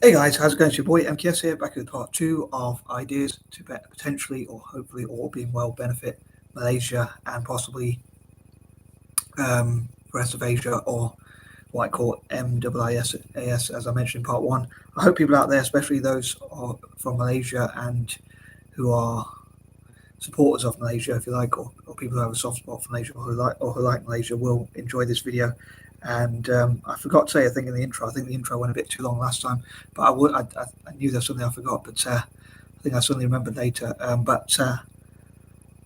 Hey guys, how's it going? It's your boy M.K.S here, back with part two of ideas to potentially or hopefully all being well benefit Malaysia and possibly the rest of Asia, or what I call M.I.S.A.S, as I mentioned in part one. I hope people out there, especially those from Malaysia and who are supporters of Malaysia, if you like, or people who have a soft spot for Malaysia or who like Malaysia, will enjoy this video. And I forgot to say a thing in the intro. I think the intro went a bit too long last time, but I knew there's something I forgot, but I think I suddenly remembered later. But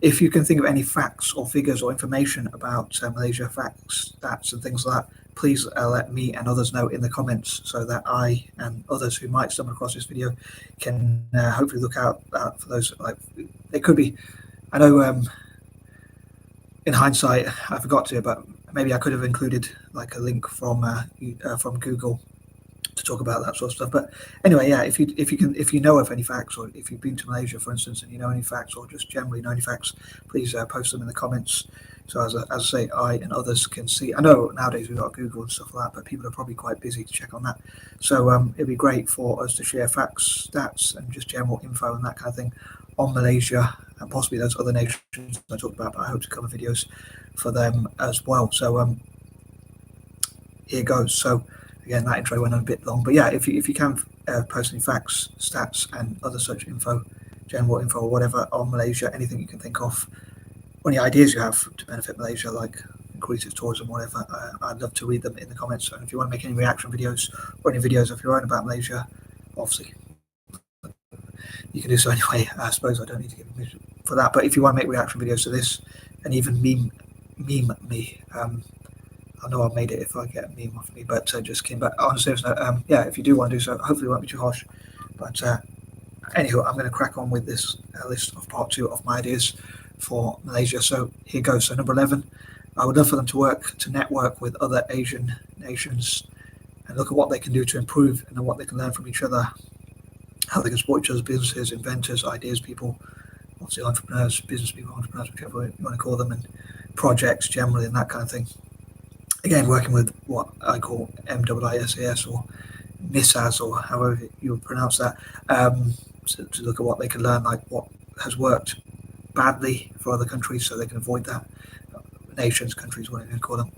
if you can think of any facts or figures or information about Malaysia, facts, stats, and things like that, please let me and others know in the comments, so that I and others who might stumble across this video can hopefully look out for those. Like, it could be, I know in hindsight I forgot to, but maybe I could have included like a link from Google to talk about that sort of stuff. But anyway, yeah, if you know of any facts, or if you've been to Malaysia, for instance, and you know any facts, or just generally know any facts, please post them in the comments. So as I say, I and others can see. I know nowadays we've got Google and stuff like that, but people are probably quite busy to check on that. So it'd be great for us to share facts, stats, and just general info and that kind of thing on Malaysia and possibly those other nations I talked about. But I hope to cover videos for them as well. So here goes. So again, that intro went on a bit long, but yeah, if you can post any facts, stats, and other such info, general info or whatever on Malaysia, anything you can think of, or any ideas you have to benefit Malaysia, like increases tourism, whatever, I'd love to read them in the comments. And if you want to make any reaction videos or any videos of your own about Malaysia, obviously you can do so anyway. I suppose I don't need to give permission for that, but if you want to make reaction videos to this and even meme me, I know I've made it if I get a meme off me, but just kidding. But on a serious note, yeah, if you do want to do so, hopefully it won't be too harsh. But anywho, I'm going to crack on with this list of part two of my ideas for Malaysia. So here goes. So number 11, I would love for them to network with other Asian nations and look at what they can do to improve and what they can learn from each other, how they can support each other's businesses, inventors, ideas people, obviously entrepreneurs, business people, entrepreneurs, whichever you want to call them, and projects generally and that kind of thing. Again, working with what I call M.I.S.A.S or M.K.S, or however you would pronounce that, to look at what they can learn, like what has worked badly for other countries, so they can avoid that. Nations, countries, whatever you call them,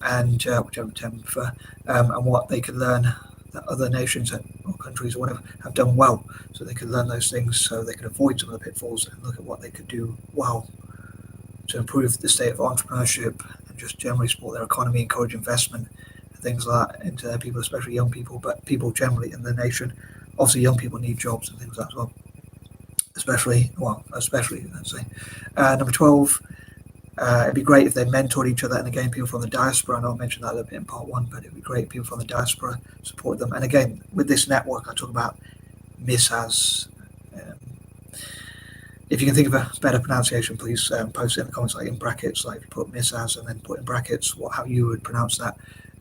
and whichever term you prefer, and what they can learn that other nations or countries or whatever have done well, so they can learn those things, so they can avoid some of the pitfalls and look at what they could do well to improve the state of entrepreneurship and just generally support their economy, encourage investment and things like that into their people, especially young people, but people generally in the nation. Obviously, young people need jobs and things like that as well. Especially, let's say. Number 12, it'd be great if they mentored each other, and again, people from the diaspora. I know I mentioned that a little bit in part one, but it'd be great if people from the diaspora support them. And again, with this network, I talk about M.K.S. If you can think of a better pronunciation, please post it in the comments, like in brackets, like if you put M.K.S and then put in brackets how you would pronounce that.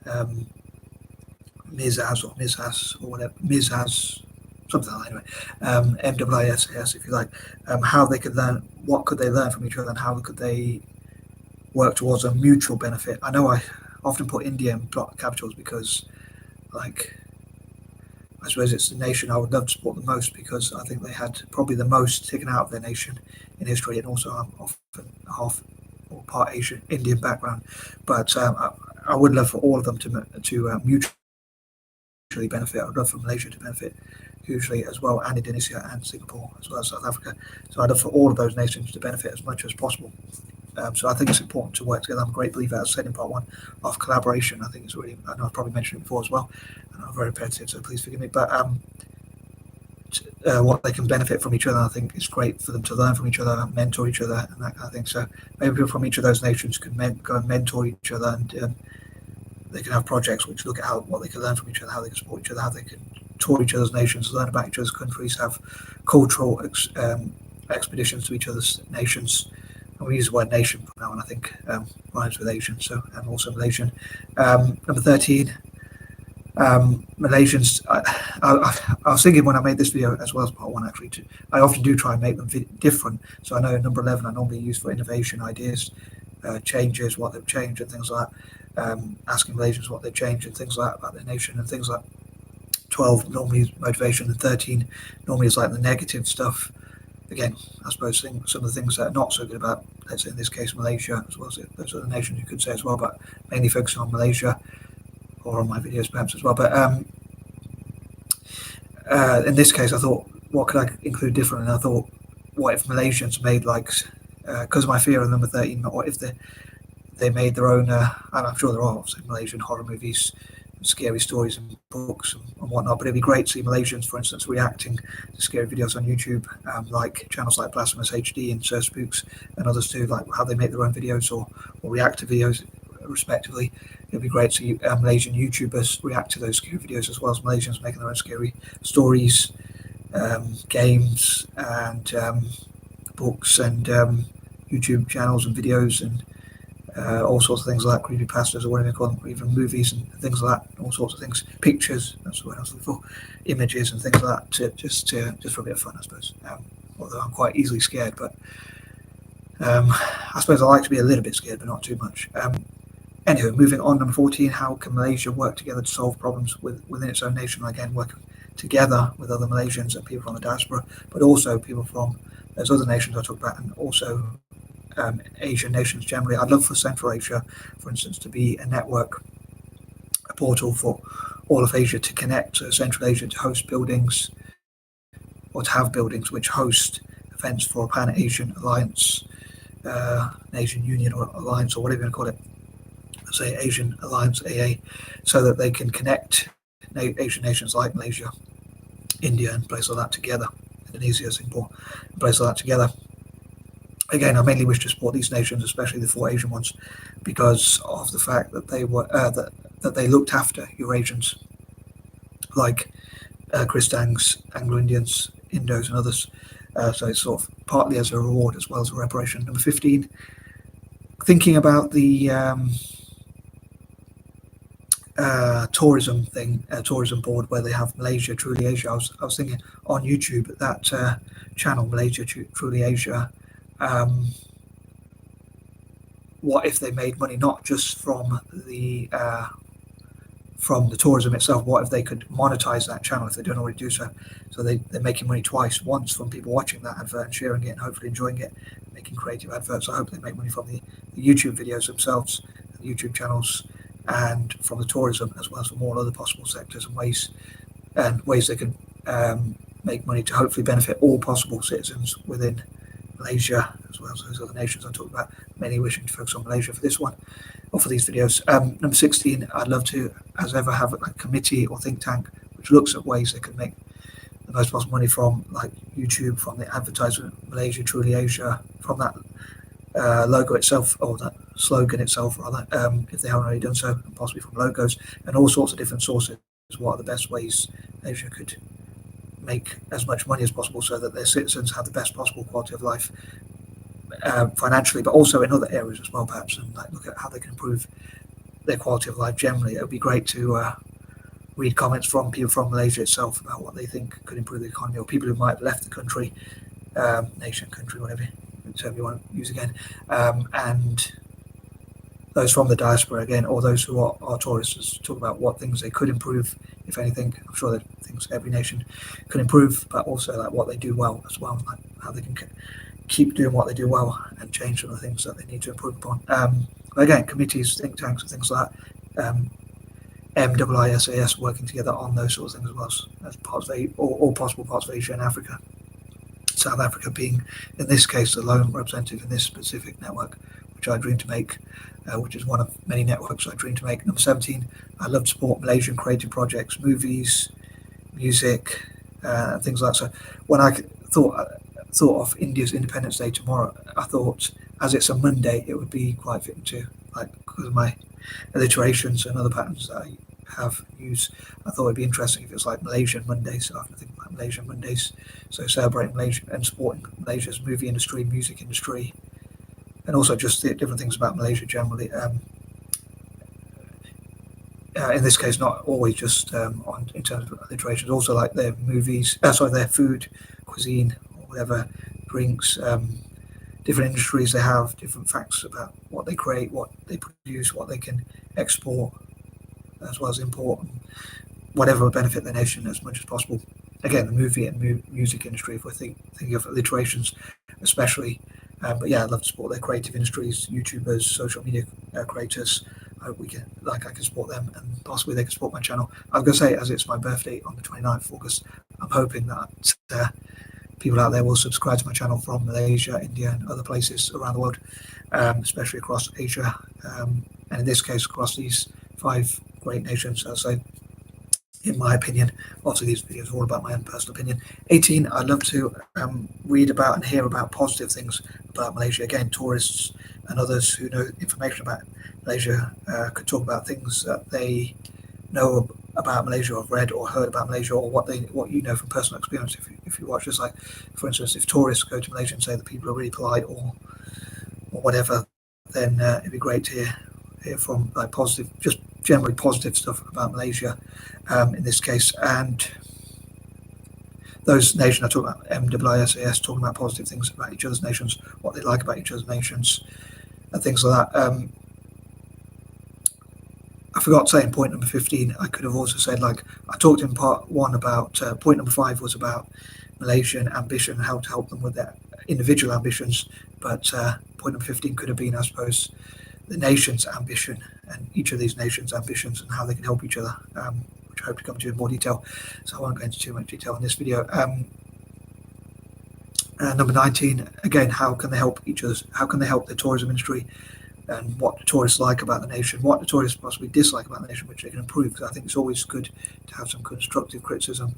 M.K.S or M.K.S or whatever, M.K.S, something like that anyway. M.I.S.A.S if you like. How they could learn, what could they learn from each other, and how could they work towards a mutual benefit. I know I often put India in block capitals because, like, I suppose it's the nation I would love to support the most, because I think they had probably the most taken out of their nation in history, and also I'm often half or part Asian Indian background, but I would love for all of them to mutually benefit. I would love for Malaysia to benefit hugely as well, and Indonesia and Singapore as well as South Africa. So I'd love for all of those nations to benefit as much as possible. So I think it's important to work together. I'm a great believer, as I said in part one, of collaboration. I think it's really, I know I've probably mentioned it before as well, and I'm very repetitive, so please forgive me. But what they can benefit from each other, I think it's great for them to learn from each other, mentor each other, and that kind of thing. So maybe people from each of those nations can go and mentor each other, and they can have projects which look at what they can learn from each other, how they can support each other, how they can tour each other's nations, learn about each other's countries, have cultural expeditions to each other's nations. And we use the word nation for now, and I think rhymes with Asian, so, and also Malaysian. Number 13, Malaysians. I was thinking when I made this video as well as part one, actually, I often do try and make them different. So I know number 11 I normally use for innovation, ideas, changes, what they've changed and things like that. Asking Malaysians what they've changed and things like that about their nation, and things like 12 normally is motivation, and 13 normally is like the negative stuff. Again, I suppose some of the things that are not so good about, let's say in this case, Malaysia, as well as those other nations you could say as well, but mainly focusing on Malaysia, or on my videos perhaps as well. But in this case, I thought, what could I include different? And I thought, what if Malaysians made like, because of my fear of number 13, what if they made their own, and I'm sure there are obviously Malaysian horror movies, scary stories and books and whatnot, but it'd be great to see Malaysians, for instance, reacting to scary videos on YouTube, like channels like Blasphemous HD and Sir Spooks and others too, like how they make their own videos or react to videos respectively. It'd be great to see Malaysian YouTubers react to those scary videos, as well as Malaysians making their own scary stories, games and books and YouTube channels and videos and all sorts of things like creepypastas or whatever you call them, even movies and things like that, all sorts of things, pictures, that's what I was looking for, images and things like that, just for a bit of fun, I suppose. Although I'm quite easily scared, but I suppose I like to be a little bit scared, but not too much. Anyway, moving on, number 14, how can Malaysia work together to solve problems within its own nation? Again, working together with other Malaysians and people from the diaspora, but also people from those other nations I talked about, and also Asian nations generally. I'd love for Central Asia, for instance, to be a network, a portal for all of Asia to connect. So Central Asia to host buildings, or to have buildings which host events for a Pan-Asian Alliance, Asian Union or Alliance, or whatever you want to call it, say Asian Alliance, AA, so that they can connect Asian nations like Malaysia, India, and places like that together, Indonesia, Singapore, and places like that together. Again, I mainly wish to support these nations, especially the 4 Asian ones, because of the fact that they were that they looked after Eurasians, like Kristangs, Anglo-Indians, Indos, and others. So it's sort of partly as a reward as well as a reparation. Number 15, thinking about the tourism thing, tourism board where they have Malaysia Truly Asia. I was thinking on YouTube that channel Malaysia Truly Asia. What if they made money not just from the tourism itself? What if they could monetize that channel if they don't already do so? So they're making money twice: once from people watching that advert and sharing it and hopefully enjoying it, making creative adverts. I hope they make money from the YouTube videos themselves, the YouTube channels, and from the tourism, as well as from all other possible sectors and ways they could make money to hopefully benefit all possible citizens within Malaysia, as well as those other nations I talked about, mainly wishing to focus on Malaysia for this one, or for these videos. Number 16, I'd love to, as ever, have a committee or think tank which looks at ways they could make the most possible money from, like YouTube, from the advertisement, Malaysia Truly Asia, from that logo itself, or that slogan itself, rather, if they haven't already done so, and possibly from logos, and all sorts of different sources. What are the best ways Asia could make as much money as possible so that their citizens have the best possible quality of life, financially, but also in other areas as well, perhaps, and like look at how they can improve their quality of life generally. It would be great to read comments from people from Malaysia itself about what they think could improve the economy, or people who might have left the country, nation, country, whatever term you want to use again, and those from the diaspora again, or those who are tourists, talk about what things they could improve, if anything. I'm sure there are things every nation could improve, but also like what they do well as well, like how they can keep doing what they do well and change some of the things that they need to improve upon. Again, committees, think tanks, and things like that. M.I.S.A.S. working together on those sorts of things as well, as parts of all possible parts of Asia and Africa. South Africa being, in this case, the lone representative in this specific network, which I dream to make, which is one of many networks I dream to make. Number 17, I love to support Malaysian creative projects, movies, music, things like that. So when I thought of India's Independence Day tomorrow, I thought, as it's a Monday, it would be quite fitting too, like because of my alliterations and other patterns that I have used. I thought it'd be interesting if it was like Malaysian Mondays. So I can think about Malaysian Mondays, so celebrating Malaysia and supporting Malaysia's movie industry, music industry, and also just the different things about Malaysia generally. In this case, not always just in terms of alliterations, also like their movies, their food, cuisine, or whatever, drinks, different industries they have, different facts about what they create, what they produce, what they can export, as well as import, and whatever will benefit the nation as much as possible. Again, the movie and music industry, if we're thinking of alliterations especially. But yeah, I'd love to support their creative industries, YouTubers, social media creators. I hope I can support them, and possibly they can support my channel. I'm going to say, as it's my birthday on the 29th of August, I'm hoping that people out there will subscribe to my channel from Malaysia, India, and other places around the world, especially across Asia, and in this case, across these 5 great nations. So, in my opinion, obviously these videos are all about my own personal opinion. 18, I love to read about and hear about positive things about Malaysia. Again, tourists and others who know information about Malaysia could talk about things that they know about Malaysia, or have read or heard about Malaysia, or what you know from personal experience. If you watch this, like for instance, if tourists go to Malaysia and say that people are really polite or whatever, then it'd be great to hear from like positive, just generally positive stuff about Malaysia in this case. And those nations I talk about, M.I.S.A.S, talking about positive things about each other's nations, what they like about each other's nations, and things like that. I forgot to say in point number 15, I could have also said, like I talked in part 1 about point number 5 was about Malaysian ambition and how to help them with their individual ambitions, but point number 15 could have been, I suppose, the nation's ambition and each of these nations' ambitions and how they can help each other, which I hope to come to in more detail, so I won't go into too much detail in this video. Number 19, again, how can they help each other? How can they help the tourism industry, and what the tourists like about the nation, what the tourists possibly dislike about the nation, which they can improve, because I think it's always good to have some constructive criticism.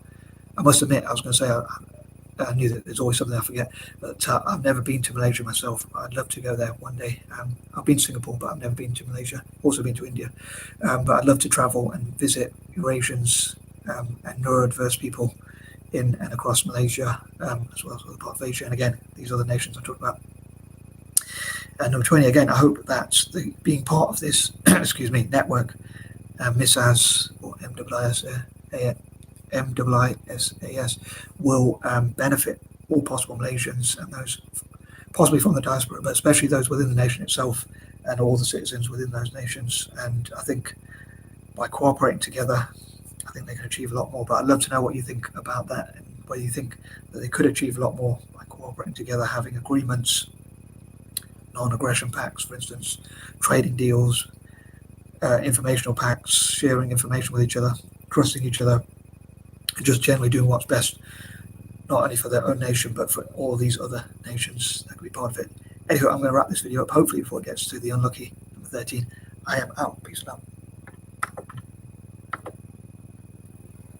I must admit, I was going to say, I knew that there's always something I forget, but I've never been to Malaysia myself. I'd love to go there one day. I've been to Singapore, but I've never been to Malaysia. Also been to India, but I'd love to travel and visit Eurasians and neurodiverse people in and across Malaysia, as well as other parts of Asia, and again, these other nations I'm talking about. And number 20, again, I hope that being part of this excuse me, network, M.K.S or M.I.S.A.S will benefit all possible Malaysians and those possibly from the diaspora, but especially those within the nation itself and all the citizens within those nations. And I think by cooperating together, I think they can achieve a lot more. But I'd love to know what you think about that, and whether you think that they could achieve a lot more by cooperating together, having agreements, non-aggression pacts, for instance, trading deals, informational pacts, sharing information with each other, trusting each other, and just generally doing what's best, not only for their own nation, but for all these other nations that could be part of it. Anyway, I'm going to wrap this video up, hopefully before it gets to the unlucky number 13. I am out. Peace out.